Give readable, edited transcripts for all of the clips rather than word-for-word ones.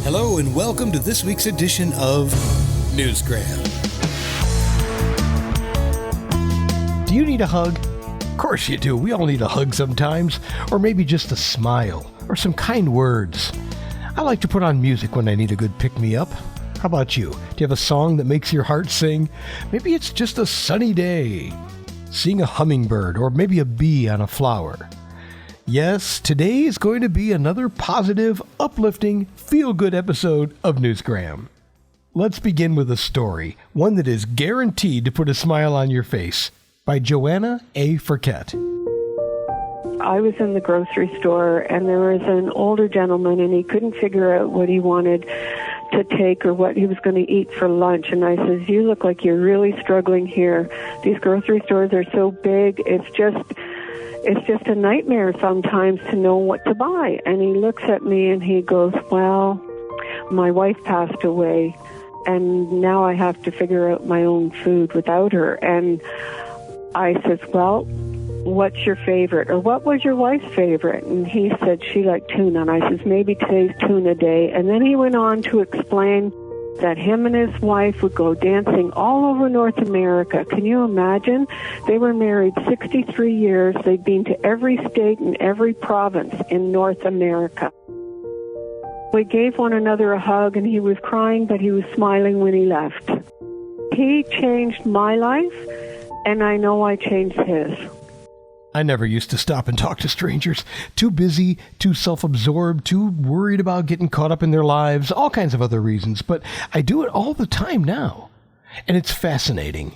Hello and welcome to this week's edition of Newsgram. Do you need a hug? Of course you do. We all need a hug sometimes, or maybe just a smile, or some kind words. I like to put on music when I need a good pick-me-up. How about you? Do you have a song that makes your heart sing? Maybe it's just a sunny day. Seeing a hummingbird, or maybe a bee on a flower. Yes, today is going to be another positive, uplifting, feel-good episode of Newsgram. Let's begin with a story, one that is guaranteed to put a smile on your face, by Johanna A Ferket. I was in the grocery store, and there was an older gentleman, and he couldn't figure out what he wanted to take or what he was going to eat for lunch. And I says, "You look like you're really struggling here. These grocery stores are so big, it's just a nightmare sometimes to know what to buy." And he looks at me and he goes, "Well, my wife passed away, and now I have to figure out my own food without her." And I says, "Well, what's your favorite? Or what was your wife's favorite?" And he said she liked tuna. And I says, "Maybe today's tuna day." And then he went on to explain that him and his wife would go dancing all over North America. Can you imagine? They were married 63 years. They'd been to every state and every province in North America. We gave one another a hug, and he was crying, but he was smiling when he left. He changed my life, and I know I changed his. I never used to stop and talk to strangers. Too busy, too self-absorbed, too worried about getting caught up in their lives, all kinds of other reasons. But I do it all the time now. And it's fascinating.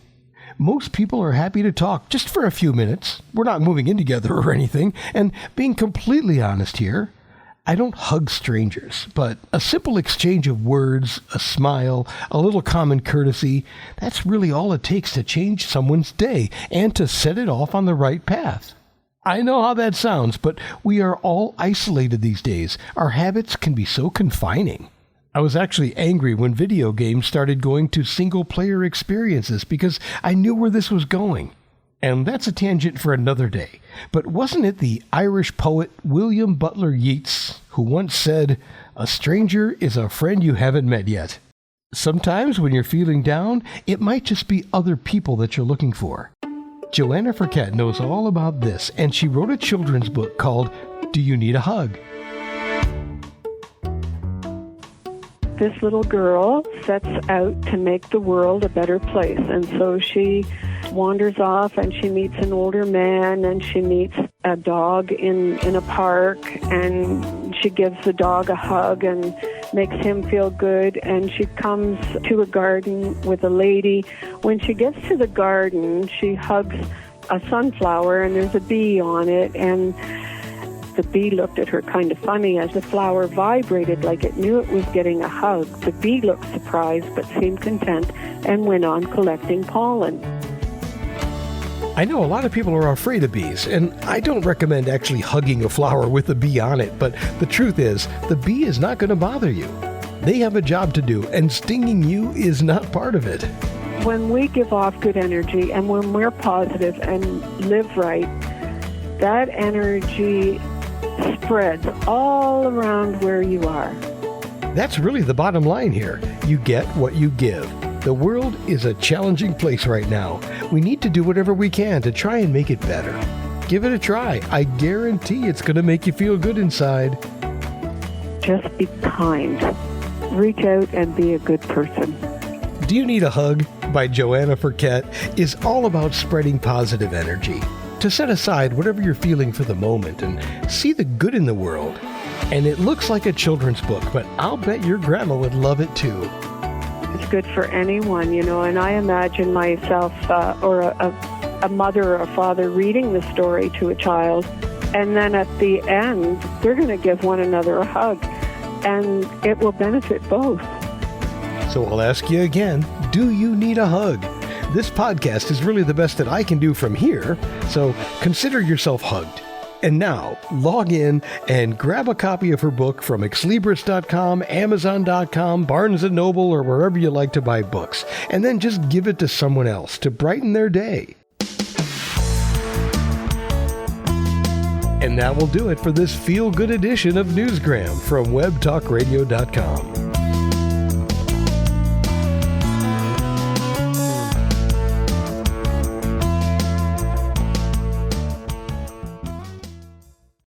Most people are happy to talk just for a few minutes. We're not moving in together or anything. And being completely honest here, I don't hug strangers, but a simple exchange of words, a smile, a little common courtesy, that's really all it takes to change someone's day and to set it off on the right path. I know how that sounds, but we are all isolated these days. Our habits can be so confining. I was actually angry when video games started going to single-player experiences because I knew where this was going. And that's a tangent for another day. But wasn't it the Irish poet William Butler Yeats who once said, "A stranger is a friend you haven't met yet"? Sometimes when you're feeling down, it might just be other people that you're looking for. Johanna Ferket knows all about this, and she wrote a children's book called Do You Need a Hug? This little girl sets out to make the world a better place, and so she wanders off and she meets an older man, and she meets a dog in a park, and she gives the dog a hug and makes him feel good, and she comes to a garden with a lady. When she gets to the garden, she hugs a sunflower, and there's a bee on it, and the bee looked at her kind of funny as the flower vibrated like it knew it was getting a hug. The bee looked surprised but seemed content and went on collecting pollen. I know a lot of people are afraid of bees, and I don't recommend actually hugging a flower with a bee on it, but the truth is, the bee is not going to bother you. They have a job to do, and stinging you is not part of it. When we give off good energy and when we're positive and live right, that energy spreads all around where you are. That's really the bottom line here. You get what you give. The world is a challenging place right now. We need to do whatever we can to try and make it better. Give it a try. I guarantee it's going to make you feel good inside. Just be kind. Reach out and be a good person. Do You Need a Hug? By Johanna Ferket is all about spreading positive energy. To set aside whatever you're feeling for the moment and see the good in the world. And it looks like a children's book, but I'll bet your grandma would love it too. It's good for anyone, and I imagine myself or a mother or a father reading the story to a child, and then at the end, they're going to give one another a hug, and it will benefit both. So I'll ask you again, do you need a hug? This podcast is really the best that I can do from here, so consider yourself hugged. And now, log in and grab a copy of her book from Exlibris.com, Amazon.com, Barnes & Noble, or wherever you like to buy books. And then just give it to someone else to brighten their day. And that will do it for this feel-good edition of Newsgram from webtalkradio.com.